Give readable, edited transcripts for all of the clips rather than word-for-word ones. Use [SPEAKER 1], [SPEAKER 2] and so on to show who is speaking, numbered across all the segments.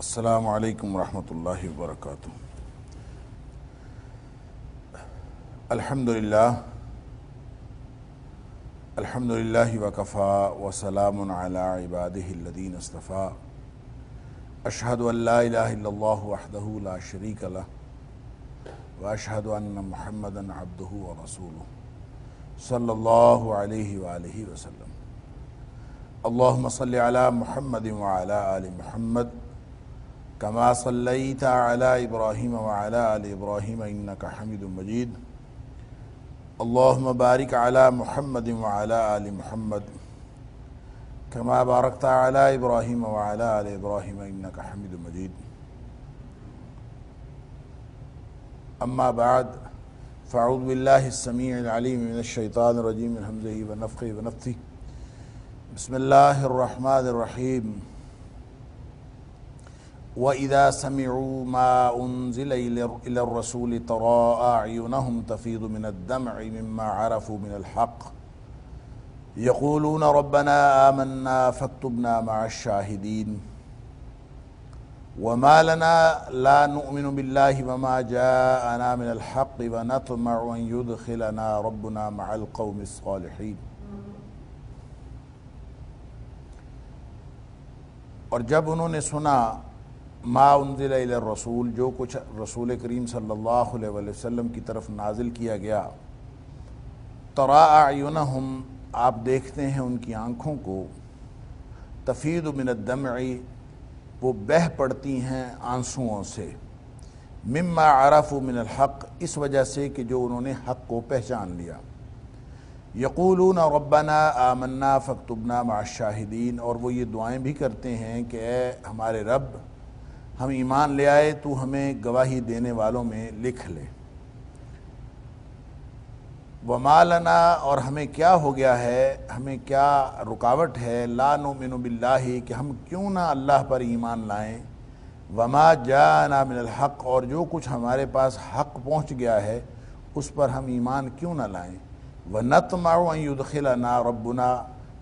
[SPEAKER 1] السلام علیکم ورحمۃ اللہ وبرکاتہ۔ الحمدللہ وکفا وسلام علی عبادہ الذین اصطفیٰ۔ اشہد ان لا الہ الا اللہ وحدہ لا شریک لہ واشہد ان محمدا عبدہ ورسولہ صلی اللہ علیہ وآلہ وسلم۔ اللہم صلی علی محمد وعلی آل محمد کما صلیت علی ابراہیم وعلی آل ابراہیم انک حمید مجید۔ اللہم بارک علی محمد وعلی آل محمد کما بارکت علی ابراہیم وعلی آل ابراہیم انک حمید مجید۔ اما بعد فاعوذ باللہ السمیع العلیم من الشیطان الرجیم من ہمزہ ونفخہ ونفثہ۔ بسم اللہ الرحمن الرحیم۔ وَإِذَا سَمِعُوا مَا أُنزِلَ إِلَى الرَّسُولِ تَرَىٰ أَعْيُنَهُمْ تَفِيضُ مِنَ الدَّمْعِ مِمَّا عَرَفُوا مِنَ الْحَقِّ يَقُولُونَ رَبَّنَا آمَنَّا فَاكْتُبْنَا مَعَ الشَّاهِدِينَ وَمَا لَنَا لَا نُؤْمِنُ بِاللَّهِ وَمَا جَاءَنَا مِنَ الْحَقِّ وَنَطْمَعُ أَن يُدْخِلَنَا رَبُّنَا مَعَ الْقَوْمِ الصَّالِحِينَ۔ اور جب انہوں نے سنا ما انزل الی الرسول، جو کچھ رسول کریم صلی اللہ علیہ وسلم کی طرف نازل کیا گیا، ترا اعینہم، آپ دیکھتے ہیں ان کی آنکھوں کو، تفیض من الدمع، وہ بہہ پڑتی ہیں آنسوؤں سے، مما عرفوا من الحق، اس وجہ سے کہ جو انہوں نے حق کو پہچان لیا۔ یقولون ربنا آمنا فاکتبنا مع الشاہدین، اور وہ یہ دعائیں بھی کرتے ہیں کہ اے ہمارے رب، ہم ایمان لے آئے، تو ہمیں گواہی دینے والوں میں لکھ لے۔ وَمَا لَنَا، اور ہمیں کیا ہو گیا ہے، ہمیں کیا رکاوٹ ہے، لا نؤمن باللہ، کہ ہم کیوں نہ اللہ پر ایمان لائیں، وَمَا جَاءَنَا مِنَ الْحَقِّ، اور جو کچھ ہمارے پاس حق پہنچ گیا ہے اس پر ہم ایمان کیوں نہ لائیں، وَنَطْمَعُ أَن يُدْخِلَنَا رَبُّنَا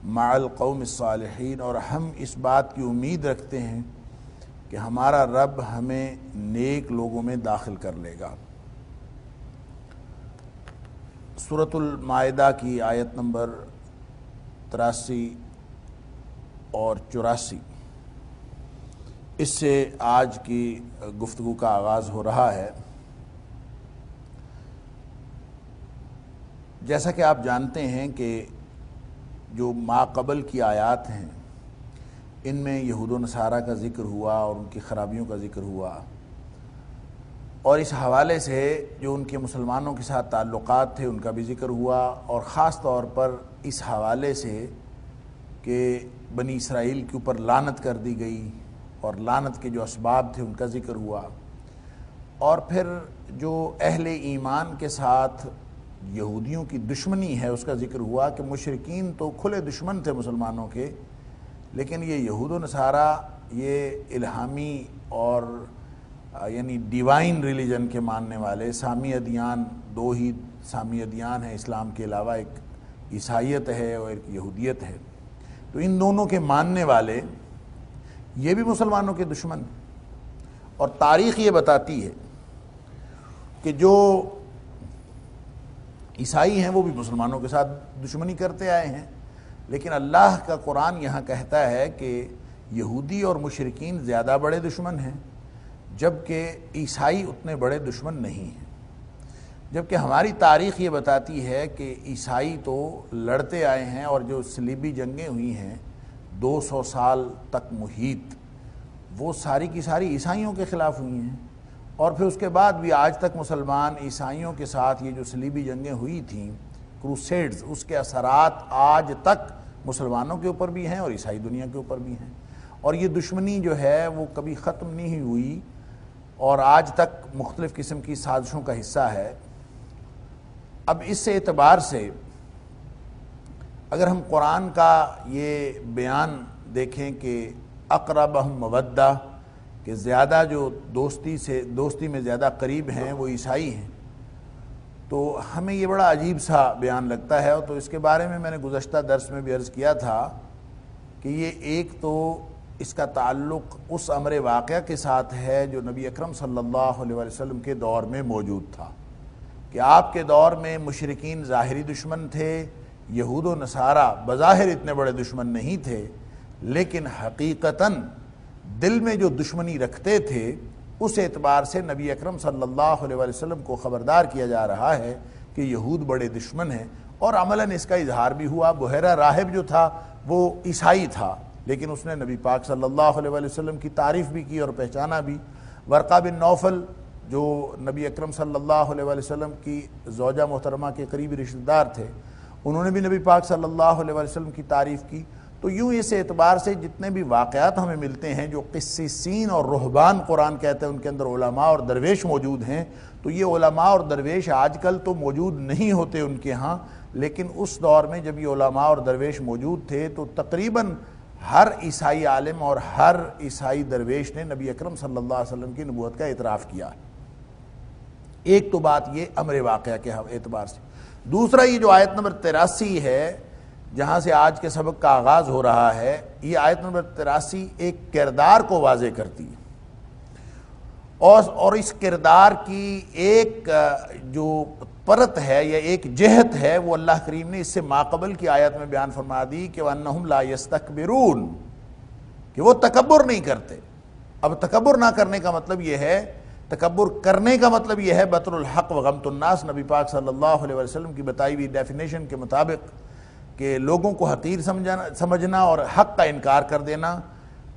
[SPEAKER 1] مَعَ الْقَوْمِ الصَّالِحِينَ، اور ہم اس بات کی امید رکھتے ہیں کہ ہمارا رب ہمیں نیک لوگوں میں داخل کر لے گا۔ سورۃ المائدہ کی آیت نمبر 83 اور 84، اس سے آج کی گفتگو کا آغاز ہو رہا ہے۔ جیسا کہ آپ جانتے ہیں کہ جو ما قبل کی آیات ہیں ان میں یہود و نصارہ کا ذکر ہوا اور ان کی خرابیوں کا ذکر ہوا، اور اس حوالے سے جو ان کے مسلمانوں کے ساتھ تعلقات تھے ان کا بھی ذکر ہوا، اور خاص طور پر اس حوالے سے کہ بنی اسرائیل کے اوپر لعنت کر دی گئی اور لعنت کے جو اسباب تھے ان کا ذکر ہوا، اور پھر جو اہل ایمان کے ساتھ یہودیوں کی دشمنی ہے اس کا ذکر ہوا کہ مشرکین تو کھلے دشمن تھے مسلمانوں کے، لیکن یہ یہود و نصارہ یہ الہامی اور یعنی ڈیوائن ریلیجن کے ماننے والے، سامی ادیان، دو ہی سامی ادیان ہیں اسلام کے علاوہ، ایک عیسائیت ہے اور ایک یہودیت ہے، تو ان دونوں کے ماننے والے یہ بھی مسلمانوں کے دشمن، اور تاریخ یہ بتاتی ہے کہ جو عیسائی ہیں وہ بھی مسلمانوں کے ساتھ دشمنی کرتے آئے ہیں، لیکن اللہ کا قرآن یہاں کہتا ہے کہ یہودی اور مشرکین زیادہ بڑے دشمن ہیں، جبکہ عیسائی اتنے بڑے دشمن نہیں ہیں۔ جبکہ ہماری تاریخ یہ بتاتی ہے کہ عیسائی تو لڑتے آئے ہیں، اور جو صلیبی جنگیں ہوئی ہیں 200 سال تک محیط، وہ ساری کی ساری عیسائیوں کے خلاف ہوئی ہیں، اور پھر اس کے بعد بھی آج تک مسلمان عیسائیوں کے ساتھ یہ جو صلیبی جنگیں ہوئی تھیں کروسیڈز، اس کے اثرات آج تک مسلمانوں کے اوپر بھی ہیں اور عیسائی دنیا کے اوپر بھی ہیں، اور یہ دشمنی جو ہے وہ کبھی ختم نہیں ہوئی اور آج تک مختلف قسم کی سازشوں کا حصہ ہے۔ اب اس اعتبار سے اگر ہم قرآن کا یہ بیان دیکھیں کہ اقربہم مودہ، کہ زیادہ جو دوستی میں زیادہ قریب ہیں وہ عیسائی ہیں، تو ہمیں یہ بڑا عجیب سا بیان لگتا ہے، اور تو اس کے بارے میں نے گزشتہ درس میں بھی عرض کیا تھا کہ یہ ایک تو اس کا تعلق اس امر واقعہ کے ساتھ ہے جو نبی اکرم صلی اللہ علیہ وسلم کے دور میں موجود تھا، کہ آپ کے دور میں مشرکین ظاہری دشمن تھے، یہود و نصارہ بظاہر اتنے بڑے دشمن نہیں تھے، لیکن حقیقتاً دل میں جو دشمنی رکھتے تھے اس اعتبار سے نبی اکرم صلی اللہ علیہ وسلم کو خبردار کیا جا رہا ہے کہ یہود بڑے دشمن ہیں، اور عملاً اس کا اظہار بھی ہوا۔ بحیرہ راہب جو تھا وہ عیسائی تھا، لیکن اس نے نبی پاک صلی اللہ علیہ وسلم کی تعریف بھی کی اور پہچانا بھی۔ ورقہ بن نوفل جو نبی اکرم صلی اللہ علیہ وسلم کی زوجہ محترمہ کے قریبی رشتہ دار تھے، انہوں نے بھی نبی پاک صلی اللہ علیہ وسلم کی تعریف کی۔ تو یوں اس اعتبار سے جتنے بھی واقعات ہمیں ملتے ہیں جو قسیسین اور رہبان قرآن کہتے ہیں ان کے اندر علماء اور درویش موجود ہیں، تو یہ علماء اور درویش آج کل تو موجود نہیں ہوتے ان کے ہاں، لیکن اس دور میں جب یہ علماء اور درویش موجود تھے تو تقریباً ہر عیسائی عالم اور ہر عیسائی درویش نے نبی اکرم صلی اللہ علیہ وسلم کی نبوت کا اعتراف کیا۔ ایک تو بات یہ امر واقعہ کے اعتبار سے۔ دوسرا یہ جو آیت نمبر 83 ہے جہاں سے آج کے سبق کا آغاز ہو رہا ہے، یہ آیت نمبر 83 ایک کردار کو واضح کرتی ہے، اور اس کردار کی ایک جو پرت ہے یا ایک جہت ہے وہ اللہ کریم نے اس سے ماقبل کی آیت میں بیان فرما دی کہ وَأَنَّهُمْ لَا يَسْتَكْبِرُونَ، کہ وہ تکبر نہیں کرتے۔ اب تکبر نہ کرنے کا مطلب یہ ہے، تکبر کرنے کا مطلب یہ ہے بطر الحق وغمط الناس، نبی پاک صلی اللہ علیہ وسلم کی بتائی ہوئی ڈیفینیشن کے مطابق کہ لوگوں کو حقیر سمجھنا اور حق کا انکار کر دینا۔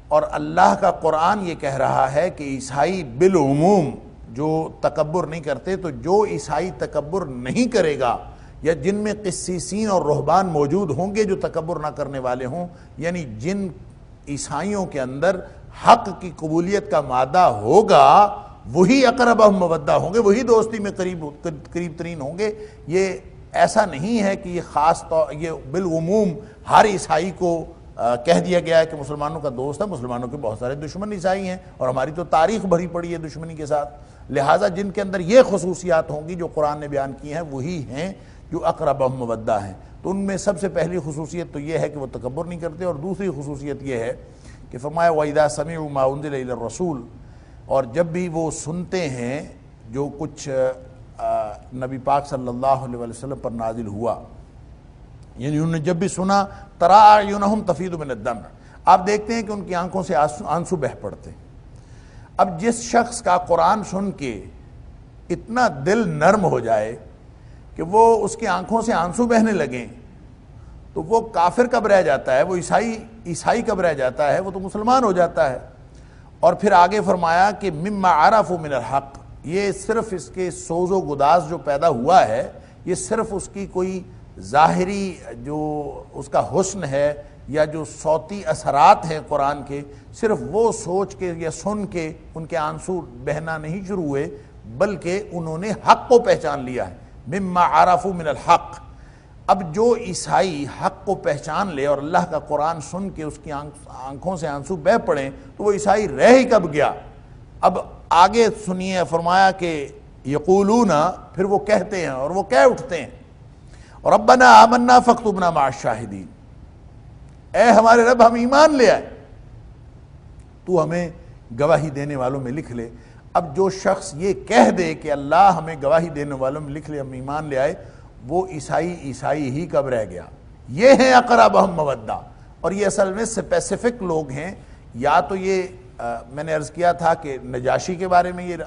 [SPEAKER 1] اور اللہ کا قرآن یہ کہہ رہا ہے کہ عیسائی بالعموم جو تکبر نہیں کرتے، تو جو عیسائی تکبر نہیں کرے گا یا جن میں قسیسین اور رہبان موجود ہوں گے جو تکبر نہ کرنے والے ہوں، یعنی جن عیسائیوں کے اندر حق کی قبولیت کا مادہ ہوگا وہی اقربہم مودہ ہوں گے، وہی دوستی میں قریب ترین ہوں گے۔ یہ ایسا نہیں ہے کہ یہ خاص طور یہ بالعموم ہر عیسائی کو کہہ دیا گیا ہے کہ مسلمانوں کا دوست ہے۔ مسلمانوں کے بہت سارے دشمن عیسائی ہیں اور ہماری تو تاریخ بھری پڑی ہے دشمنی کے ساتھ، لہٰذا جن کے اندر یہ خصوصیات ہوں گی جو قرآن نے بیان کی ہیں وہی ہیں جو اقربہم مودہ ہیں۔ تو ان میں سب سے پہلی خصوصیت تو یہ ہے کہ وہ تکبر نہیں کرتے، اور دوسری خصوصیت یہ ہے کہ فرمایا وَإِذَا سَمِعُوا مَا أُنزِلَ إِلَى الرَّسُولِ، اور جب بھی وہ سنتے ہیں جو کچھ نبی پاک صلی اللہ علیہ وسلم پر نازل ہوا، یعنی انہوں نے جب بھی سنا تَرَىٰ أَعْيُنَهُمْ تَفِيضُ مِنَ الدَّمْعِ، آپ دیکھتے ہیں کہ ان کی آنکھوں سے آنسو بہہ پڑتے ہیں۔ اب جس شخص کا قرآن سن کے اتنا دل نرم ہو جائے کہ وہ اس کی آنکھوں سے آنسو بہنے لگیں، تو وہ کافر کب رہ جاتا ہے؟ وہ عیسائی کب رہ جاتا ہے؟ وہ تو مسلمان ہو جاتا ہے۔ اور پھر آگے فرمایا کہ مما عرفوا من الحق، یہ صرف اس کے سوز و گداز جو پیدا ہوا ہے، یہ صرف اس کی کوئی ظاہری جو اس کا حسن ہے یا جو صوتی اثرات ہیں قرآن کے، صرف وہ سوچ کے یا سن کے ان کے آنسو بہنا نہیں شروع ہوئے، بلکہ انہوں نے حق کو پہچان لیا ہے۔ مما عرفوا من الحق، اب جو عیسائی حق کو پہچان لے اور اللہ کا قرآن سن کے اس کی آنکھوں سے آنسو بہہ پڑیں تو وہ عیسائی رہ ہی کب گیا۔ اب آگے سنیے، فرمایا کہ یقولون، پھر وہ کہتے ہیں اور وہ کہہ اٹھتے ہیں ربنا آمنا فاکتبنا مع الشاہدین، اے ہمارے رب ہم ایمان لے آئے، تو ہمیں گواہی دینے والوں میں لکھ لے۔ اب جو شخص یہ کہہ دے کہ اللہ ہمیں گواہی دینے والوں میں لکھ لے، ہم ایمان لے آئے، وہ عیسائی ہی کب رہ گیا۔ یہ ہیں اقربہم مودہ، اور یہ اصل میں اسپیسیفک لوگ ہیں۔ یا تو یہ میں نے عرض کیا تھا کہ نجاشی کے بارے میں یہ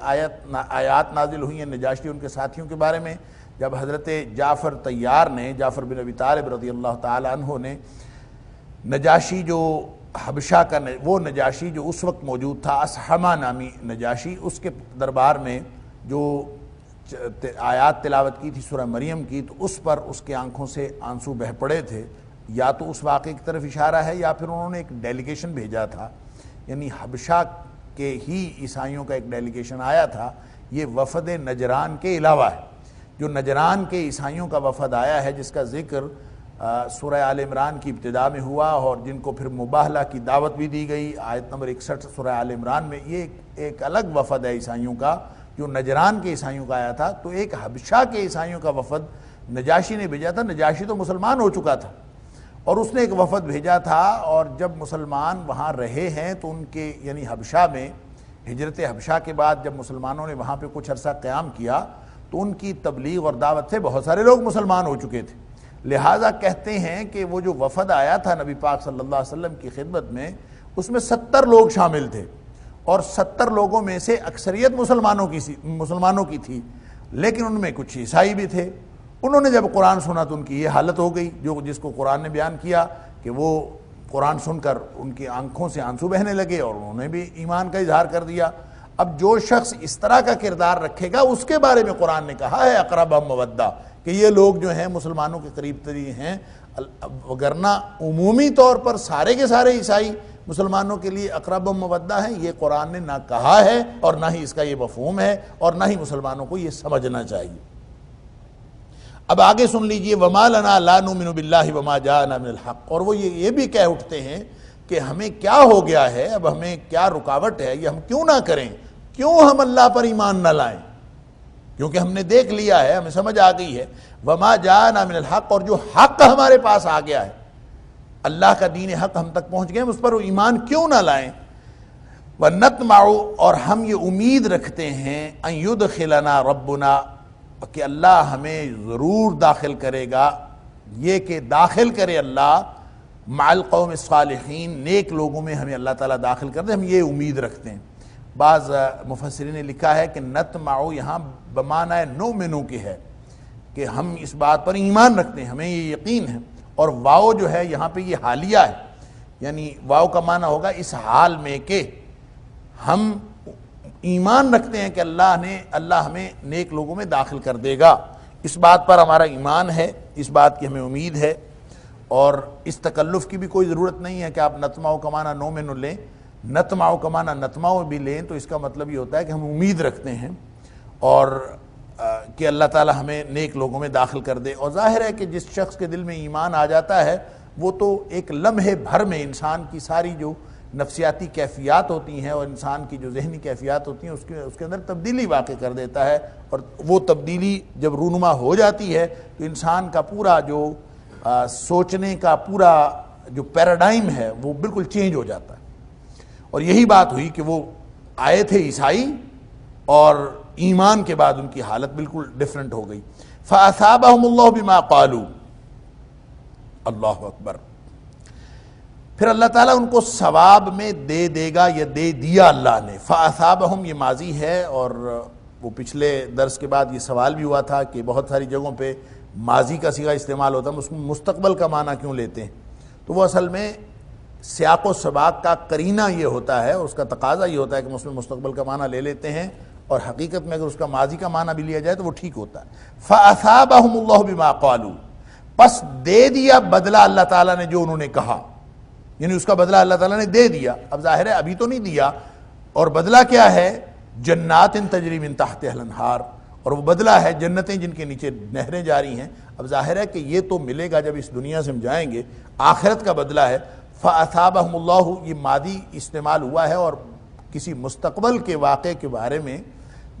[SPEAKER 1] آیات نازل ہوئی ہیں، نجاشی ان کے ساتھیوں کے بارے میں، جب حضرت جعفر طیار نے، جعفر بن ابی طالب رضی اللہ تعالی عنہ نے نجاشی جو حبشہ کا وہ نجاشی جو اس وقت موجود تھا، اسحمہ نامی نجاشی، اس کے دربار میں جو آیات تلاوت کی تھی سورہ مریم کی، تو اس پر اس کے آنکھوں سے آنسو بہہ پڑے تھے۔ یا تو اس واقعے کی طرف اشارہ ہے یا پھر انہوں نے ایک ڈیلیگیشن بھیجا تھا، یعنی حبشہ کے ہی عیسائیوں کا ایک ڈیلیگیشن آیا تھا۔ یہ وفد نجران کے علاوہ ہے، جو نجران کے عیسائیوں کا وفد آیا ہے، جس کا ذکر سورہ آل عمران کی ابتدا میں ہوا، اور جن کو پھر مباہلہ کی دعوت بھی دی گئی آیت نمبر 61 سورہ آل عمران میں۔ یہ ایک الگ وفد ہے عیسائیوں کا جو نجران کے عیسائیوں کا آیا تھا۔ تو ایک حبشہ کے عیسائیوں کا وفد نجاشی نے بھیجا تھا۔ نجاشی تو مسلمان ہو چکا تھا، اور اس نے ایک وفد بھیجا تھا، اور جب مسلمان وہاں رہے ہیں تو ان کے یعنی حبشہ میں، ہجرت حبشہ کے بعد جب مسلمانوں نے وہاں پہ کچھ عرصہ قیام کیا تو ان کی تبلیغ اور دعوت سے بہت سارے لوگ مسلمان ہو چکے تھے۔ لہٰذا کہتے ہیں کہ وہ جو وفد آیا تھا نبی پاک صلی اللہ علیہ وسلم کی خدمت میں، اس میں 70 لوگ شامل تھے، اور 70 لوگوں میں سے اکثریت مسلمانوں کی تھی، لیکن ان میں کچھ عیسائی بھی تھے۔ انہوں نے جب قرآن سنا تو ان کی یہ حالت ہو گئی جس کو قرآن نے بیان کیا کہ وہ قرآن سن کر ان کی آنکھوں سے آنسو بہنے لگے، اور انہوں نے بھی ایمان کا اظہار کر دیا۔ اب جو شخص اس طرح کا کردار رکھے گا اس کے بارے میں قرآن نے کہا ہے اقربہم مودہ، کہ یہ لوگ جو ہیں مسلمانوں کے قریب ترین ہیں، وگرنہ عمومی طور پر سارے کے سارے عیسائی مسلمانوں کے لیے اقربہم مودہ ہیں، یہ قرآن نے نہ کہا ہے اور نہ ہی اس کا یہ مفہوم ہے، اور نہ ہی مسلمانوں کو یہ سمجھنا چاہیے۔ اب آگے سن لیجئے، وَمَا لَنَا لَا نُؤْمِنُ بِاللَّهِ وَمَا جَاءَنَا مِنَ الْحَقِّ، اور وہ یہ بھی کہہ اٹھتے ہیں کہ ہمیں کیا ہو گیا ہے، اب ہمیں کیا رکاوٹ ہے، یہ ہم کیوں نہ کریں، کیوں ہم اللہ پر ایمان نہ لائیں، کیونکہ ہم نے دیکھ لیا ہے، ہمیں سمجھ آ گئی ہے، وَمَا جَاءَنَا مِنَ الْحَقِّ، اور جو حق ہمارے پاس آ گیا ہے، اللہ کا دین حق ہم تک پہنچ گئے، ہم اس پر ایمان کیوں نہ لائیں۔ وَنَطْمَعُ، اور ہم یہ امید رکھتے ہیں، أَن يُدْخِلَنَا رَبُّنَا، کہ اللہ ہمیں ضرور داخل کرے گا، یہ کہ داخل کرے اللہ مع القوم الصالحین، نیک لوگوں میں ہمیں اللہ تعالیٰ داخل کر دے، ہم یہ امید رکھتے ہیں۔ بعض مفسرین نے لکھا ہے کہ نطمع یہاں بمعنی نؤمن کے ہے، کہ ہم اس بات پر ایمان رکھتے ہیں، ہمیں یہ یقین ہے، اور واو جو ہے یہاں پہ یہ حالیہ ہے، یعنی واو کا معنی ہوگا اس حال میں کہ ہم ایمان رکھتے ہیں کہ اللہ ہمیں نیک لوگوں میں داخل کر دے گا، اس بات پر ہمارا ایمان ہے، اس بات کی ہمیں امید ہے، اور اس تکلف کی بھی کوئی ضرورت نہیں ہے کہ آپ نطمع کا معنی نؤمن لیں، نطمع کا معنی نطمع بھی لیں تو اس کا مطلب یہ ہوتا ہے کہ ہم امید رکھتے ہیں اور کہ اللہ تعالی ہمیں نیک لوگوں میں داخل کر دے۔ اور ظاہر ہے کہ جس شخص کے دل میں ایمان آ جاتا ہے وہ تو ایک لمحے بھر میں انسان کی ساری جو نفسیاتی کیفیات ہوتی ہیں اور انسان کی جو ذہنی کیفیات ہوتی ہیں اس کے اندر تبدیلی واقع کر دیتا ہے، اور وہ تبدیلی جب رونما ہو جاتی ہے تو انسان کا پورا جو سوچنے کا پورا جو پیراڈائم ہے وہ بالکل چینج ہو جاتا ہے۔ اور یہی بات ہوئی کہ وہ آئے تھے عیسائی، اور ایمان کے بعد ان کی حالت بالکل ڈیفرنٹ ہو گئی۔ فَأَثَابَهُمُ اللَّهُ بِمَا قَالُوا، اللہ اکبر، پھر اللہ تعالیٰ ان کو ثواب میں دے دے گا، یا دے دیا اللہ نے۔ فَأَثَابَهُمْ یہ ماضی ہے، اور وہ پچھلے درس کے بعد یہ سوال بھی ہوا تھا کہ بہت ساری جگہوں پہ ماضی کا صیغہ استعمال ہوتا ہے، اس میں مستقبل کا معنی کیوں لیتے ہیں؟ تو وہ اصل میں سیاق و سباق کا قرینہ یہ ہوتا ہے، اس کا تقاضا یہ ہوتا ہے کہ ہم اس میں مستقبل کا معنی لے لیتے ہیں، اور حقیقت میں اگر اس کا ماضی کا معنی بھی لیا جائے تو وہ ٹھیک ہوتا ہے۔ فَأَثَابَهُمُ اللَّهُ بِمَا قَالُوا، پس دے دیا بدلہ اللہ تعالیٰ نے جو انہوں نے کہا، یعنی اس کا بدلہ اللہ تعالیٰ نے دے دیا۔ اب ظاہر ہے ابھی تو نہیں دیا، اور بدلہ کیا ہے؟ جنات تجری من تحتہا الانہار، اور وہ بدلہ ہے جنتیں جن کے نیچے نہریں جاری ہیں۔ اب ظاہر ہے کہ یہ تو ملے گا جب اس دنیا سے ہم جائیں گے، آخرت کا بدلہ ہے۔ فَأَثَابَهُمُ اللَّهُ یہ ماضی استعمال ہوا ہے، اور کسی مستقبل کے واقعے کے بارے میں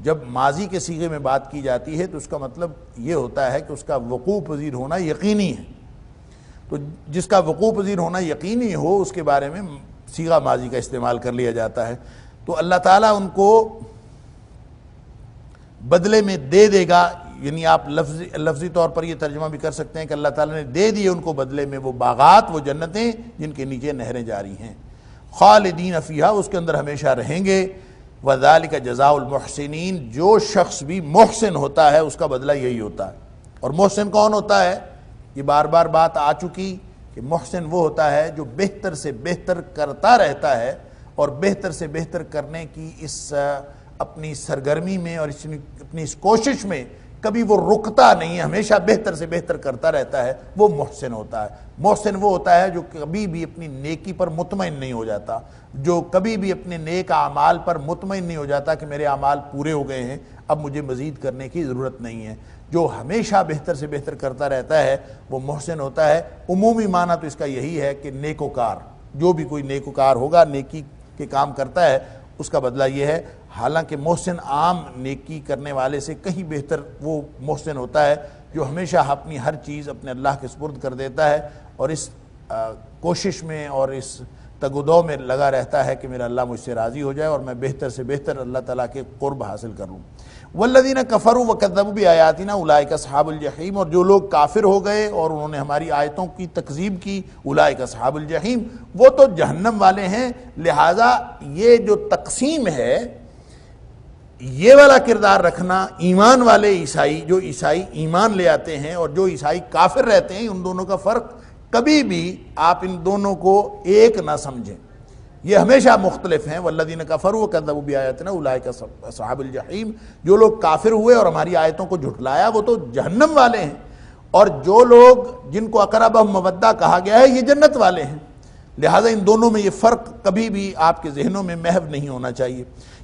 [SPEAKER 1] جب ماضی کے صیغے میں بات کی جاتی ہے تو اس کا مطلب یہ ہوتا ہے کہ اس کا وقوع پذیر ہونا یقینی ہے۔ تو جس کا وقوع پذیر ہونا یقینی ہو اس کے بارے میں صیغہ ماضی کا استعمال کر لیا جاتا ہے۔ تو اللہ تعالیٰ ان کو بدلے میں دے دے گا، یعنی آپ لفظی طور پر یہ ترجمہ بھی کر سکتے ہیں کہ اللہ تعالیٰ نے دے دیے ان کو بدلے میں وہ باغات، وہ جنتیں جن کے نیچے نہریں جاری ہیں، خالدین فیہا، اس کے اندر ہمیشہ رہیں گے۔ وَذَلِكَ جَزَاءُ الْمُحْسِنِينَ، جو شخص بھی محسن ہوتا ہے اس کا بدلہ یہی ہوتا ہے۔ اور محسن کون ہوتا ہے؟ یہ بار بار بات آ چکی کہ محسن وہ ہوتا ہے جو بہتر سے بہتر کرتا رہتا ہے، اور بہتر سے بہتر کرنے کی اس اپنی سرگرمی میں اور اپنی اس کوشش میں کبھی وہ رکتا نہیں ہے، ہمیشہ بہتر سے بہتر کرتا رہتا ہے، وہ محسن ہوتا ہے۔ محسن وہ ہوتا ہے جو کبھی بھی اپنی نیکی پر مطمئن نہیں ہو جاتا، جو کبھی بھی اپنے نیک اعمال پر مطمئن نہیں ہو جاتا کہ میرے اعمال پورے ہو گئے ہیں، اب مجھے مزید کرنے کی ضرورت نہیں ہے، جو ہمیشہ بہتر سے بہتر کرتا رہتا ہے وہ محسن ہوتا ہے۔ عمومی معنی تو اس کا یہی ہے کہ نیکوکار، جو بھی کوئی نیکوکار ہوگا، نیکی کے کام کرتا ہے، اس کا بدلہ یہ ہے۔ حالانکہ محسن عام نیکی کرنے والے سے کہیں بہتر وہ محسن ہوتا ہے جو ہمیشہ اپنی ہر چیز اپنے اللہ کے سپرد کر دیتا ہے، اور اس کوشش میں اور اس تگودو میں لگا رہتا ہے کہ میرا اللہ مجھ سے راضی ہو جائے اور میں بہتر سے بہتر اللہ تعالیٰ کے قرب حاصل کروں۔ والذین کفروا وکذبوا بآیاتنا اولئک اصحاب الجحیم، اور جو لوگ کافر ہو گئے اور انہوں نے ہماری آیتوں کی تکذیب کی، اولئک اصحاب الجحیم، وہ تو جہنم والے ہیں۔ لہٰذا یہ جو تقسیم ہے، یہ والا کردار رکھنا، ایمان والے عیسائی، جو عیسائی ایمان لے آتے ہیں اور جو عیسائی کافر رہتے ہیں، ان دونوں کا فرق کبھی بھی آپ ان دونوں کو ایک نہ سمجھیں، یہ ہمیشہ مختلف ہیں۔ والذین کفروا وکذبوا بآیاتنا اولئک اصحاب الجحیم، جو لوگ کافر ہوئے اور ہماری آیتوں کو جھٹلایا وہ تو جہنم والے ہیں، اور جو لوگ جن کو اقربہم مودہ کہا گیا ہے یہ جنت والے ہیں۔ لہٰذا ان دونوں میں یہ فرق کبھی بھی آپ کے ذہنوں میں محو نہیں ہونا چاہیے۔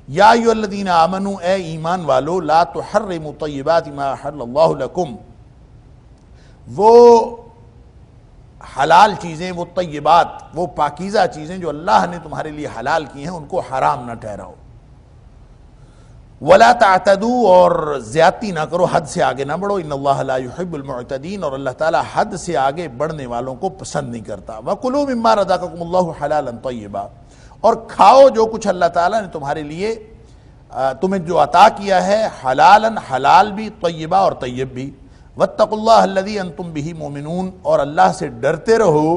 [SPEAKER 1] یا ایھا الذین آمنوا، اے ایمان والو، لا تحرموا طیبات ما احل اللہ لکم، وہ حلال چیزیں، وہ طیبات، وہ پاکیزہ چیزیں جو اللہ نے تمہارے لیے حلال کی ہیں ان کو حرام نہ ٹھہراؤ۔ ولا تعتدوا، اور زیادتی نہ کرو، حد سے آگے نہ بڑھو۔ ان اللہ لا يحب المعتدین، اور اللہ تعالیٰ حد سے آگے بڑھنے والوں کو پسند نہیں کرتا۔ وکلوا مما رزقکم اللہ حلالا طیبا، اور کھاؤ جو کچھ اللہ تعالیٰ نے تمہارے لیے تمہیں جو عطا کیا ہے، حلالا، حلال بھی، طیبہ اور طیب بھی۔ واتقوا اللہ الذی انتم بہ مؤمنون، اور اللہ سے ڈرتے رہو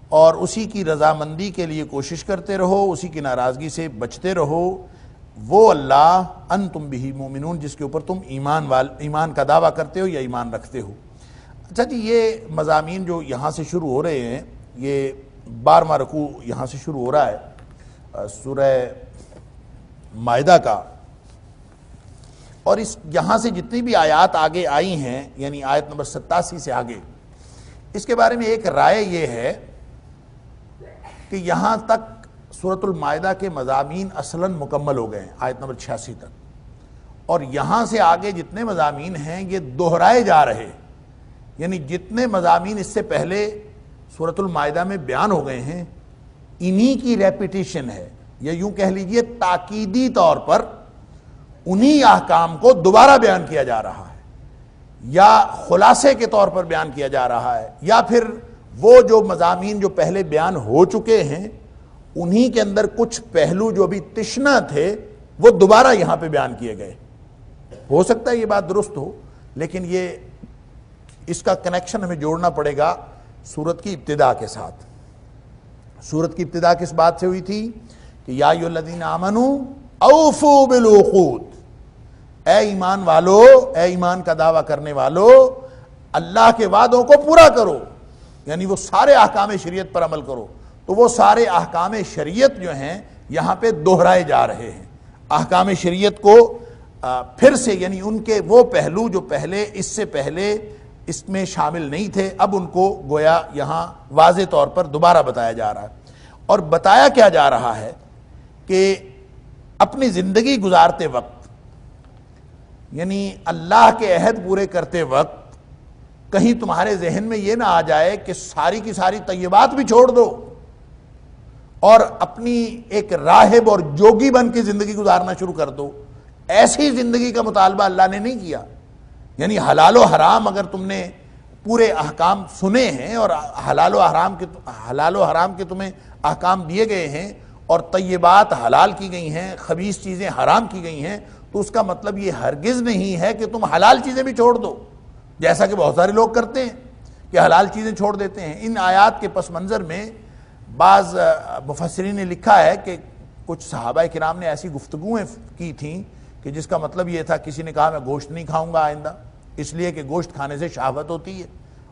[SPEAKER 1] اور اسی کی رضامندی کے لیے کوشش کرتے رہو، اسی کی ناراضگی سے بچتے رہو۔ وہ اللہ انتم بہ مؤمنون، جس کے اوپر تم ایمان کا دعویٰ کرتے ہو یا ایمان رکھتے ہو۔ اچھا جی، یہ مضامین جو یہاں سے شروع ہو رہے ہیں، یہ 12واں رکوع یہاں سے شروع ہو رہا ہے سورہ مائدہ کا، اور اس یہاں سے جتنی بھی آیات آگے آئی ہیں، یعنی آیت نمبر 87 سے آگے، اس کے بارے میں ایک رائے یہ ہے کہ یہاں تک سورۃ المائدہ کے مضامین اصلاً مکمل ہو گئے ہیں، آیت نمبر 86 تک، اور یہاں سے آگے جتنے مضامین ہیں یہ دہرائے جا رہے ہیں، یعنی جتنے مضامین اس سے پہلے سورۃ المائدہ میں بیان ہو گئے ہیں انہی کی ریپیٹیشن ہے، یا یوں کہہ لیجئے تاکیدی طور پر انہی احکام کو دوبارہ بیان کیا جا رہا ہے، یا خلاصے کے طور پر بیان کیا جا رہا ہے، یا پھر وہ جو مضامین جو پہلے بیان ہو چکے ہیں انہی کے اندر کچھ پہلو جو ابھی تشنہ تھے وہ دوبارہ یہاں پہ بیان کیے گئے۔ ہو سکتا ہے یہ بات درست ہو، لیکن یہ اس کا کنیکشن ہمیں جوڑنا پڑے گا سورت کی ابتدا کے ساتھ۔ سورت کی ابتدا کس بات سے ہوئی تھی کہ یا ایھا الذین آمنوا اوفوا بالعقود، اے ایمان والو، اے ایمان کا دعویٰ کرنے والو، اللہ کے وعدوں کو پورا کرو، یعنی وہ سارے احکام شریعت پر عمل کرو۔ تو وہ سارے احکام شریعت جو ہیں یہاں پہ دہرائے جا رہے ہیں، احکام شریعت کو پھر سے، یعنی ان کے وہ پہلو جو پہلے اس سے پہلے اس میں شامل نہیں تھے، اب ان کو گویا یہاں واضح طور پر دوبارہ بتایا جا رہا ہے۔ اور بتایا کیا جا رہا ہے کہ اپنی زندگی گزارتے وقت، یعنی اللہ کے عہد پورے کرتے وقت، کہیں تمہارے ذہن میں یہ نہ آ جائے کہ ساری کی ساری طیبات بھی چھوڑ دو اور اپنی ایک راہب اور جوگی بن کے زندگی گزارنا شروع کر دو۔ ایسی زندگی کا مطالبہ اللہ نے نہیں کیا، یعنی حلال و حرام اگر تم نے پورے احکام سنے ہیں اور حلال و حرام کے تمہیں احکام دیے گئے ہیں اور طیبات حلال کی گئی ہیں، خبیث چیزیں حرام کی گئی ہیں، تو اس کا مطلب یہ ہرگز نہیں ہے کہ تم حلال چیزیں بھی چھوڑ دو، جیسا کہ بہت سارے لوگ کرتے ہیں کہ حلال چیزیں چھوڑ دیتے ہیں۔ ان آیات کے پس منظر میں بعض مفسرین نے لکھا ہے کہ کچھ صحابہ کرام نے ایسی گفتگویں کی تھیں کہ جس کا مطلب یہ تھا، کسی نے کہا میں گوشت نہیں کھاؤں گا آئندہ، اس لیے کہ گوشت کھانے سے شہوت ہوتی ہے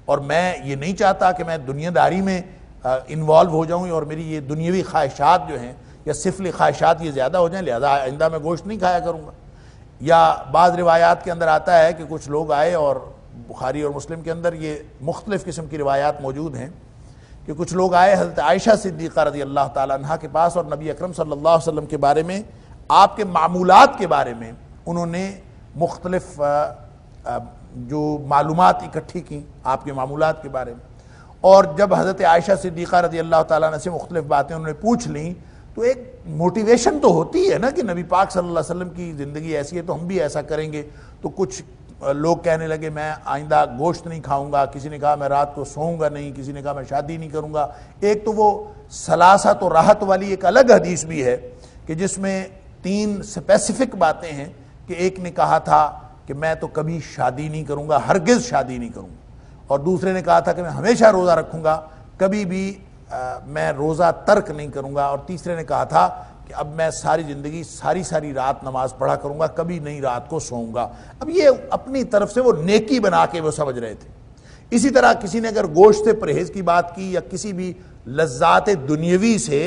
[SPEAKER 1] اور میں یہ نہیں چاہتا کہ میں دنیا داری میں انوالو ہو جاؤں اور میری یہ دنیاوی خواہشات جو ہیں یا سفلی خواہشات یہ زیادہ ہو جائیں، لہذا آئندہ میں گوشت نہیں کھایا کروں گا۔ یا بعض روایات کے اندر آتا ہے کہ کچھ لوگ آئے، اور بخاری اور مسلم کے اندر یہ مختلف قسم کی روایات موجود ہیں کہ کچھ لوگ آئے حضرت عائشہ صدیقہ رضی اللہ تعالیٰ عنہ کے پاس اور نبی اکرم صلی اللہ علیہ وسلم کے بارے میں، آپ کے معمولات کے بارے میں انہوں نے مختلف جو معلومات اکٹھی کی آپ کے معمولات کے بارے میں، اور جب حضرت عائشہ صدیقہ رضی اللہ تعالیٰ عنہ سے مختلف باتیں انہوں نے پوچھ لیں تو ایک موٹیویشن تو ہوتی ہے نا کہ نبی پاک صلی اللہ علیہ وسلم کی زندگی ایسی ہے تو ہم بھی ایسا کریں گے، تو کچھ لوگ کہنے لگے میں آئندہ گوشت نہیں کھاؤں گا، کسی نے کہا میں رات کو سوؤں گا نہیں، کسی نے کہا میں شادی نہیں کروں گا۔ ایک تو وہ سلاست و راحت والی ایک الگ حدیث بھی ہے کہ جس میں 3 اسپیسیفک باتیں ہیں، کہ ایک نے کہا تھا کہ میں تو کبھی شادی نہیں کروں گا، ہرگز شادی نہیں کروں گا، اور دوسرے نے کہا تھا کہ میں ہمیشہ روزہ رکھوں گا، کبھی بھی میں روزہ ترک نہیں کروں گا، اور تیسرے نے کہا تھا کہ اب میں ساری زندگی ساری رات نماز پڑھا کروں گا، کبھی نہیں رات کو سوؤں گا۔ اب یہ اپنی طرف سے وہ نیکی بنا کے وہ سمجھ رہے تھے۔ اسی طرح کسی نے اگر گوشت سے پرہیز کی بات کی یا کسی بھی لذات دنیاوی سے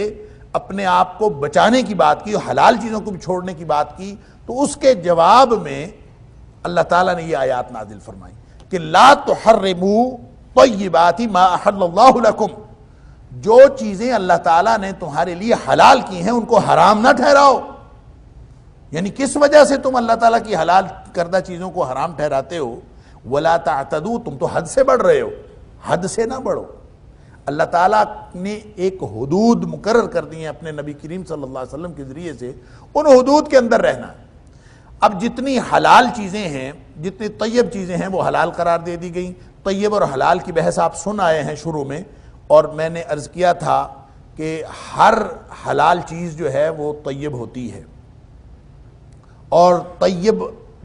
[SPEAKER 1] اپنے آپ کو بچانے کی بات کی، حلال چیزوں کو بھی چھوڑنے کی بات کی، تو اس کے جواب میں اللہ تعالیٰ نے یہ آیات نازل فرمائی کہ لا تحرموا طیبات ما احل اللہ لکم، جو چیزیں اللہ تعالیٰ نے تمہارے لیے حلال کی ہیں ان کو حرام نہ ٹھہراؤ۔ یعنی کس وجہ سے تم اللہ تعالیٰ کی حلال کردہ چیزوں کو حرام ٹھہراتے ہو؟ ولا تعتدوا، تم تو حد سے بڑھ رہے ہو، حد سے نہ بڑھو۔ اللہ تعالیٰ نے ایک حدود مقرر کر دی ہیں اپنے نبی کریم صلی اللہ علیہ وسلم کے ذریعے سے، ان حدود کے اندر رہنا ہے۔ اب جتنی حلال چیزیں ہیں، جتنی طیب چیزیں ہیں وہ حلال قرار دے دی گئیں۔ طیب اور حلال کی بحث آپ سن آئے ہیں شروع میں، اور میں نے عرض کیا تھا کہ ہر حلال چیز جو ہے وہ طیب ہوتی ہے، اور طیب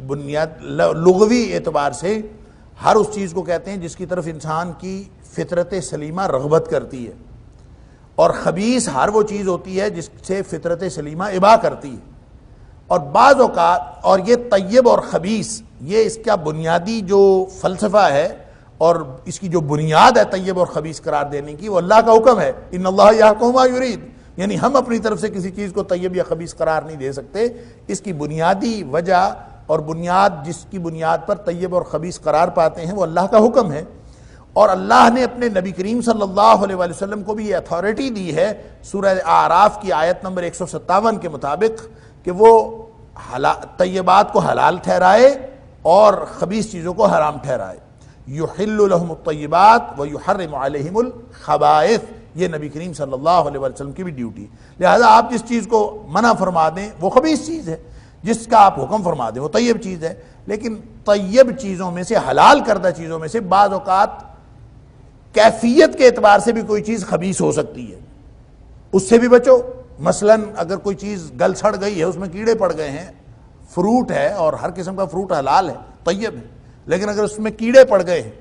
[SPEAKER 1] بنیاد لغوی اعتبار سے ہر اس چیز کو کہتے ہیں جس کی طرف انسان کی فطرت سلیمہ رغبت کرتی ہے، اور خبیث ہر وہ چیز ہوتی ہے جس سے فطرت سلیمہ ابا کرتی ہے۔ اور بعض اوقات، اور یہ طیب اور خبیث یہ اس کا بنیادی جو فلسفہ ہے اور اس کی جو بنیاد ہے طیب اور خبیث قرار دینے کی، وہ اللہ کا حکم ہے، ان اللہ یحکم ما یرید، یعنی ہم اپنی طرف سے کسی چیز کو طیب یا خبیث قرار نہیں دے سکتے۔ اس کی بنیادی وجہ اور بنیاد جس کی بنیاد پر طیب اور خبیث قرار پاتے ہیں وہ اللہ کا حکم ہے، اور اللہ نے اپنے نبی کریم صلی اللہ علیہ وسلم کو بھی یہ اتھارٹی دی ہے سورہ اعراف کی آیت نمبر 157 کے مطابق کہ وہ طیبات کو حلال ٹھہرائے اور خبیث چیزوں کو حرام ٹھہرائے۔ یحل لهم الطیبات ویحرم علیہم الخبائث، یہ نبی کریم صلی اللہ علیہ وسلم کی بھی ڈیوٹی۔ لہذا آپ جس چیز کو منع فرما دیں وہ خبیث چیز ہے، جس کا آپ حکم فرما دیں وہ طیب چیز ہے۔ لیکن طیب چیزوں میں سے، حلال کردہ چیزوں میں سے بعض اوقات کیفیت کے اعتبار سے بھی کوئی چیز خبیث ہو سکتی ہے، اس سے بھی بچو۔ مثلا اگر کوئی چیز گل سڑ گئی ہے، اس میں کیڑے پڑ گئے ہیں، فروٹ ہے اور ہر قسم کا فروٹ حلال ہے، طیب ہے، لیکن اگر اس میں کیڑے پڑ گئے ہیں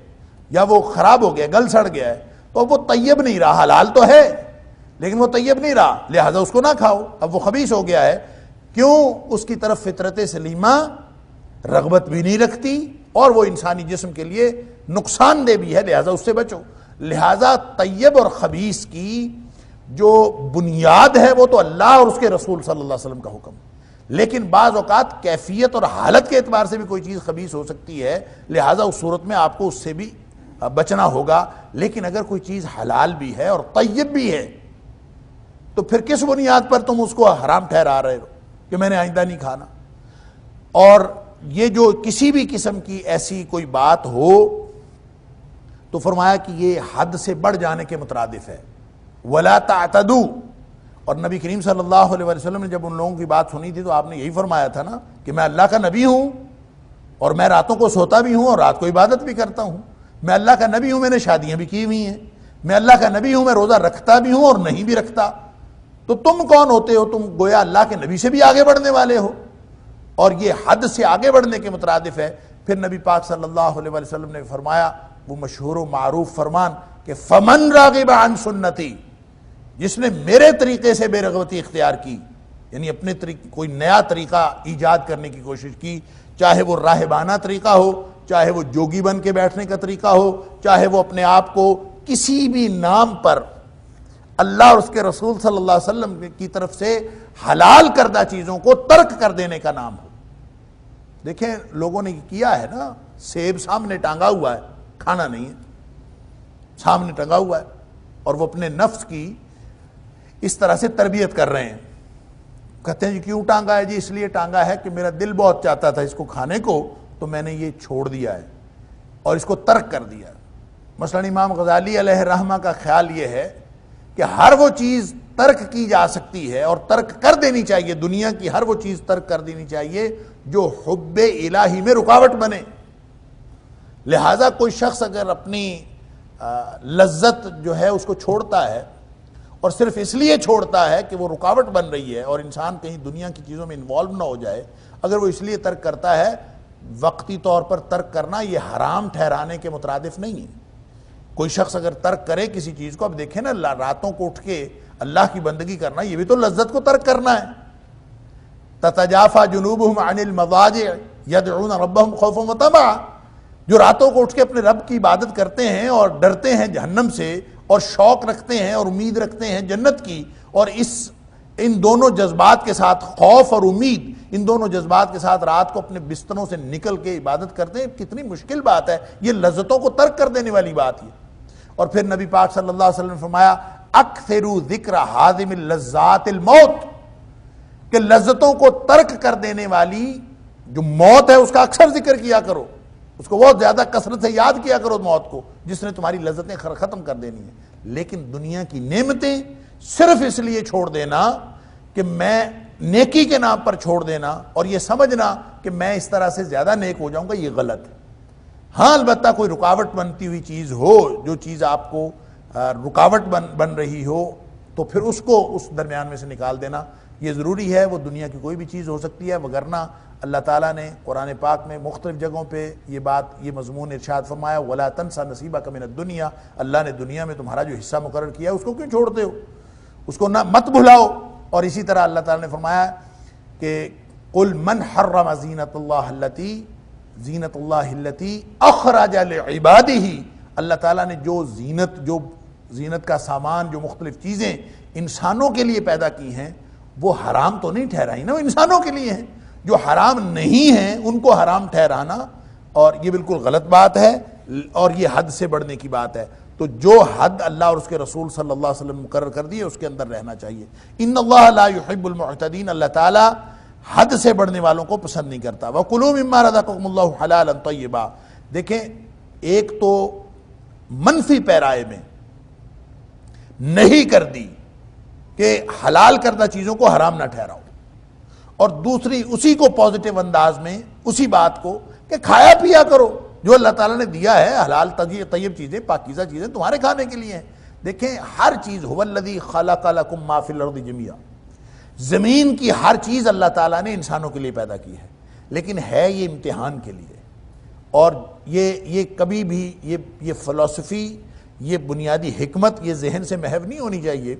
[SPEAKER 1] یا وہ خراب ہو گیا، گل سڑ گیا ہے، تو وہ طیب نہیں رہا، حلال تو ہے لیکن وہ طیب نہیں رہا، لہذا اس کو نہ کھاؤ، اب وہ خبیث ہو گیا ہے۔ کیوں؟ اس کی طرف فطرت سلیمہ رغبت بھی نہیں رکھتی اور وہ انسانی جسم کے لیے نقصان دہ بھی ہے، لہذا اس سے بچو۔ لہذا طیب اور خبیث کی جو بنیاد ہے وہ تو اللہ اور اس کے رسول صلی اللہ علیہ وسلم کا حکم، لیکن بعض اوقات کیفیت اور حالت کے اعتبار سے بھی کوئی چیز خبیث ہو سکتی ہے، لہذا اس صورت میں آپ کو اس سے بھی بچنا ہوگا۔ لیکن اگر کوئی چیز حلال بھی ہے اور طیب بھی ہے تو پھر کس بنیاد پر تم اس کو حرام ٹھہرا رہے ہو کہ میں نے آئندہ نہیں کھانا؟ اور یہ جو کسی بھی قسم کی ایسی کوئی بات ہو تو فرمایا کہ یہ حد سے بڑھ جانے کے مترادف ہے، ولا تعتدوا۔ اور نبی کریم صلی اللہ علیہ وسلم نے جب ان لوگوں کی بات سنی تھی تو آپ نے یہی فرمایا تھا نا کہ میں اللہ کا نبی ہوں اور میں راتوں کو سوتا بھی ہوں اور رات کو عبادت بھی کرتا ہوں، میں اللہ کا نبی ہوں، میں نے شادیاں بھی کی ہوئی ہیں، میں اللہ کا نبی ہوں، میں روزہ رکھتا بھی ہوں اور نہیں بھی رکھتا، تو تم کون ہوتے ہو؟ تم گویا اللہ کے نبی سے بھی آگے بڑھنے والے ہو، اور یہ حد سے آگے بڑھنے کے مترادف ہے۔ پھر نبی پاک صلی اللہ علیہ وسلم نے فرمایا وہ مشہور و معروف فرمان کہ فمن راغب عن سنتی، جس نے میرے طریقے سے بے رغبتی اختیار کی، یعنی اپنے کوئی نیا طریقہ ایجاد کرنے کی کوشش کی، چاہے وہ راہبانہ طریقہ ہو، چاہے وہ جوگی بن کے بیٹھنے کا طریقہ ہو، چاہے وہ اپنے آپ کو کسی بھی نام پر اللہ اور اس کے رسول صلی اللہ علیہ وسلم کی طرف سے حلال کردہ چیزوں کو ترک کر دینے کا نام ہو۔ دیکھیں لوگوں نے کیا ہے نا، سیب سامنے ٹانگا ہوا ہے، کھانا نہیں ہے، سامنے ٹنگا ہوا ہے، اور وہ اپنے نفس کی اس طرح سے تربیت کر رہے ہیں۔ کہتے ہیں جی کیوں ٹانگا ہے؟ جی اس لیے ٹانگا ہے کہ میرا دل بہت چاہتا تھا اس کو کھانے کو، تو میں نے یہ چھوڑ دیا ہے اور اس کو ترک کر دیا ہے۔ مثلا امام غزالی علیہ الرحمہ کا خیال یہ ہے کہ ہر وہ چیز ترک کی جا سکتی ہے اور ترک کر دینی چاہیے، دنیا کی ہر وہ چیز ترک کر دینی چاہیے جو حب الہی میں رکاوٹ بنے۔ لہٰذا کوئی شخص اگر اپنی لذت جو ہے اس کو چھوڑتا ہے اور صرف اس لیے چھوڑتا ہے کہ وہ رکاوٹ بن رہی ہے اور انسان کہیں دنیا کی چیزوں میں انوالو نہ ہو جائے، اگر وہ اس لیے ترک کرتا ہے، وقتی طور پر ترک کرنا یہ حرام ٹھہرانے کے مترادف نہیں ہے۔ کوئی شخص اگر ترک کرے کسی چیز کو، اب دیکھیں نا، راتوں کو اٹھ کے اللہ کی بندگی کرنا، یہ بھی تو لذت کو ترک کرنا ہے۔ تتجافا جنوبہم عن المضاجع یدعون ربہم خوفا وطمعا، جو راتوں کو اٹھ کے اپنے رب کی عبادت کرتے ہیں اور ڈرتے ہیں جہنم سے اور شوق رکھتے ہیں اور امید رکھتے ہیں جنت کی، اور ان دونوں جذبات کے ساتھ، خوف اور امید، ان دونوں جذبات کے ساتھ رات کو اپنے بستروں سے نکل کے عبادت کرتے ہیں، کتنی مشکل بات ہے، یہ لذتوں کو ترک کر دینے والی بات ہے۔ اور پھر نبی پاک صلی اللہ علیہ وسلم نے فرمایا اکثروا ذکر حازم اللذات الموت، کہ لذتوں کو ترک کر دینے والی جو موت ہے اس کا اکثر ذکر کیا کرو، اس کو بہت زیادہ کثرت سے یاد کیا کرو موت کو، جس نے تمہاری لذتیں ختم کر دینی ہیں۔ لیکن دنیا کی نعمتیں صرف اس لیے چھوڑ دینا کہ میں نیکی کے نام پر چھوڑ دینا اور یہ سمجھنا کہ میں اس طرح سے زیادہ نیک ہو جاؤں گا، یہ غلط ہے۔ ہاں البتہ کوئی رکاوٹ بنتی ہوئی چیز ہو، جو چیز آپ کو رکاوٹ بن رہی ہو، تو پھر اس کو اس درمیان میں سے نکال دینا یہ ضروری ہے۔ وہ دنیا کی کوئی بھی چیز ہو سکتی ہے، وگرنہ اللہ تعالیٰ نے قرآن پاک میں مختلف جگہوں پہ یہ مضمون ارشاد فرمایا وَلَا تَنْسَ نَصِيبَكَ مِنَ الدُّنْيَا، اللہ نے دنیا میں تمہارا جو حصہ مقرر کیا ہے اس کو کیوں چھوڑتے ہو، اس کو مت بھلاؤ۔ اور اسی طرح اللہ تعالیٰ نے فرمایا کہ قُلْ مَنْ حَرَّمَ زِينَةَ اللَّهِ الَّتِي أَخْرَجَ لِعِبَادِهِ، اللہ تعالیٰ نے جو زینت کا سامان، جو مختلف چیزیں انسانوں کے لیے پیدا کی ہیں، وہ حرام تو نہیں ٹھہرائی نا، وہ انسانوں کے لیے ہیں۔ جو حرام نہیں ہیں ان کو حرام ٹھہرانا، اور یہ بالکل غلط بات ہے اور یہ حد سے بڑھنے کی بات ہے۔ تو جو حد اللہ اور اس کے رسول صلی اللہ علیہ وسلم مقرر کر دیے اس کے اندر رہنا چاہیے۔ ان اللہ لا يحب المعتدین، اللہ تعالیٰ حد سے بڑھنے والوں کو پسند نہیں کرتا۔ وَكُلُوا مِمَّا رَزَقَكُمُ اللَّهُ حَلَالًا طَيِّبًا، دیکھیں ایک تو منفی پیرائے میں نہیں کر دی کہ حلال کردہ چیزوں کو حرام نہ ٹھہراؤ، اور دوسری اسی کو پازیٹیو انداز میں اسی بات کو کہ کھایا پیا کرو جو اللہ تعالیٰ نے دیا ہے، حلال طیب چیزیں، پاکیزہ چیزیں تمہارے کھانے کے لیے ہیں۔ دیکھیں ہر چیز هو الذی خلق لکم ما فی الارض جميعا، زمین کی ہر چیز اللہ تعالیٰ نے انسانوں کے لیے پیدا کی ہے، لیکن ہے یہ امتحان کے لیے۔ اور یہ کبھی بھی یہ فلسفی، یہ بنیادی حکمت یہ ذہن سے محو نہیں ہونی چاہیے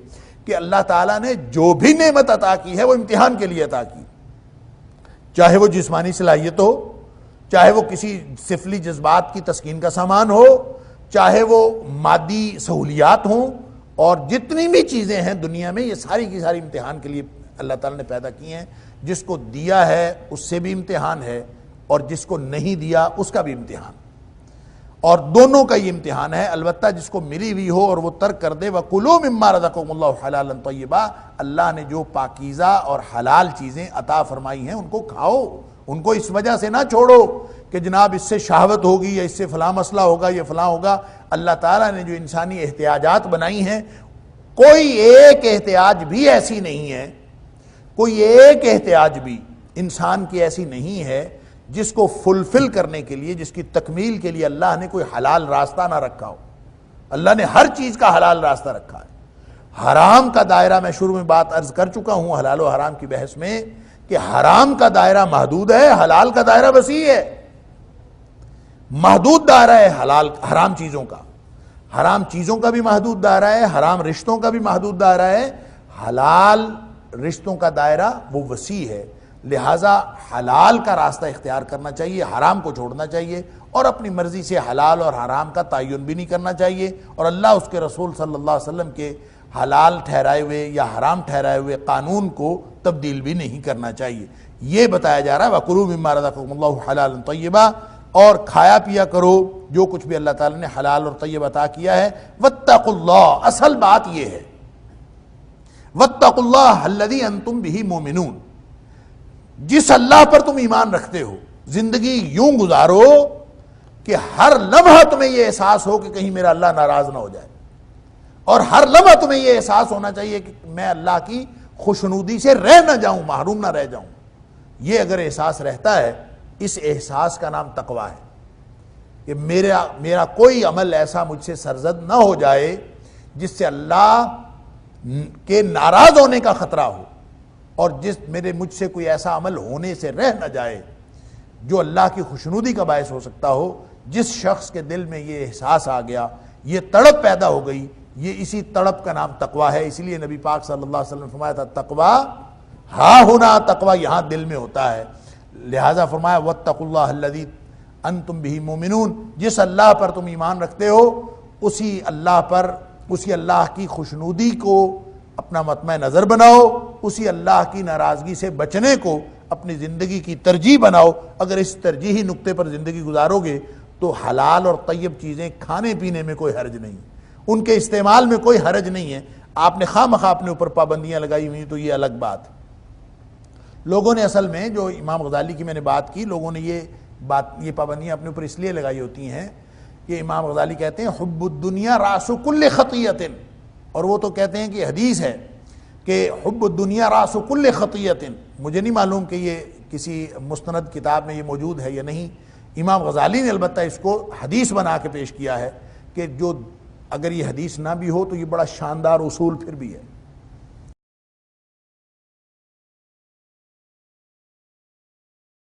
[SPEAKER 1] کہ اللہ تعالیٰ نے جو بھی نعمت عطا کی ہے وہ امتحان کے لیے عطا کی، چاہے وہ جسمانی صلاحیت ہو، چاہے وہ کسی سفلی جذبات کی تسکین کا سامان ہو، چاہے وہ مادی سہولیات ہوں، اور جتنی بھی چیزیں ہیں دنیا میں یہ ساری کی ساری امتحان کے لیے اللہ تعالیٰ نے پیدا کی ہیں۔ جس کو دیا ہے اس سے بھی امتحان ہے اور جس کو نہیں دیا اس کا بھی امتحان، اور دونوں کا یہ امتحان ہے۔ البتہ جس کو ملی ہوئی ہو اور وہ ترک کر دے، وَكُلُوا مِمَّا رَزَقَكُمُ اللَّهُ حَلَالًا طَيِّبًا، اللہ نے جو پاکیزہ اور حلال چیزیں عطا فرمائی ہیں ان کو کھاؤ، ان کو اس وجہ سے نہ چھوڑو کہ جناب اس سے شہوت ہوگی یا اس سے فلاں مسئلہ ہوگا یا فلاں ہوگا۔ اللہ تعالیٰ نے جو انسانی احتیاجات بنائی ہیں، کوئی ایک احتیاج بھی ایسی نہیں ہے، کوئی ایک احتیاج بھی انسان کی ایسی نہیں ہے جس کو فلفل کرنے کے لیے، جس کی تکمیل کے لیے اللہ نے کوئی حلال راستہ نہ رکھا ہو۔ اللہ نے ہر چیز کا حلال راستہ رکھا ہے۔ حرام کا دائرہ میں شروع میں بات عرض کر چکا ہوں حلال و حرام کی بحث میں کہ حرام کا دائرہ محدود ہے، حلال کا دائرہ وسیع ہے۔ محدود دائرہ ہے حرام چیزوں کا، حرام چیزوں کا بھی محدود دائرہ ہے، حرام رشتوں کا بھی محدود دائرہ ہے، حلال رشتوں کا دائرہ وہ وسیع ہے۔ لہٰذا حلال کا راستہ اختیار کرنا چاہیے، حرام کو چھوڑنا چاہیے، اور اپنی مرضی سے حلال اور حرام کا تعین بھی نہیں کرنا چاہیے، اور اللہ اس کے رسول صلی اللہ علیہ وسلم کے حلال ٹھہرائے ہوئے یا حرام ٹھہرائے ہوئے قانون کو تبدیل بھی نہیں کرنا چاہیے۔ یہ بتایا جا رہا ہے وَكُلُوا مِمَّا رَزَقَكُمُ اللَّهُ حَلَالًا طَيِّبًا، اور کھایا پیا کرو جو کچھ بھی اللہ تعالیٰ نے حلال اور طیب عطا کیا ہے۔ وَاتَّقُوا اللَّهَ، اصل بات یہ ہے وَاتَّقُوا اللَّهَ الَّذِي أَنْتُمْ بِهِ مُؤْمِنُونَ، جس اللہ پر تم ایمان رکھتے ہو زندگی یوں گزارو کہ ہر لمحہ تمہیں یہ احساس ہو کہ کہیں میرا اللہ ناراض نہ ہو جائے، اور ہر لمحہ تمہیں یہ احساس ہونا چاہیے کہ میں اللہ کی خوشنودی سے رہ نہ جاؤں، محروم نہ رہ جاؤں۔ یہ اگر احساس رہتا ہے، اس احساس کا نام تقویٰ ہے۔ کہ میرا کوئی عمل ایسا مجھ سے سرزد نہ ہو جائے جس سے اللہ کے ناراض ہونے کا خطرہ ہو، اور مجھ سے کوئی ایسا عمل ہونے سے رہ نہ جائے جو اللہ کی خوشنودی کا باعث ہو سکتا ہو۔ جس شخص کے دل میں یہ احساس آ گیا، یہ تڑپ پیدا ہو گئی، یہ اسی تڑپ کا نام تقویٰ ہے۔ اسی لیے نبی پاک صلی اللہ علیہ وسلم نے فرمایا تھا تقویٰ ہاں ہونا، تقویٰ یہاں دل میں ہوتا ہے۔ لہٰذا فرمایا واتقوا اللہ الذی انتم بہ مومنون، جس اللہ پر تم ایمان رکھتے ہو اسی اللہ کی خوشنودی کو اپنا مطمع نظر بناؤ، اسی اللہ کی ناراضگی سے بچنے کو اپنی زندگی کی ترجیح بناؤ۔ اگر اس ترجیحی نقطے پر زندگی گزارو گے تو حلال اور طیب چیزیں کھانے پینے میں کوئی حرج نہیں، ان کے استعمال میں کوئی حرج نہیں ہے۔ آپ نے خواہ مخواہ اپنے اوپر پابندیاں لگائی ہوئی تو یہ الگ بات۔ لوگوں نے اصل میں جو امام غزالی کی میں نے بات کی، لوگوں نے یہ پابندیاں اپنے اوپر اس لیے لگائی ہوتی ہیں کہ امام غزالی کہتے ہیں حب الدنیا راس کل خطیۃ، اور وہ تو کہتے ہیں کہ حدیث ہے کہ حب الدنیا راس کل خطیۃ۔ مجھے نہیں معلوم کہ یہ کسی مستند کتاب میں یہ موجود ہے یا نہیں۔ امام غزالی نے البتہ اس کو حدیث بنا کے پیش کیا ہے کہ جو اگر یہ حدیث نہ بھی ہو تو یہ بڑا شاندار اصول پھر بھی ہے۔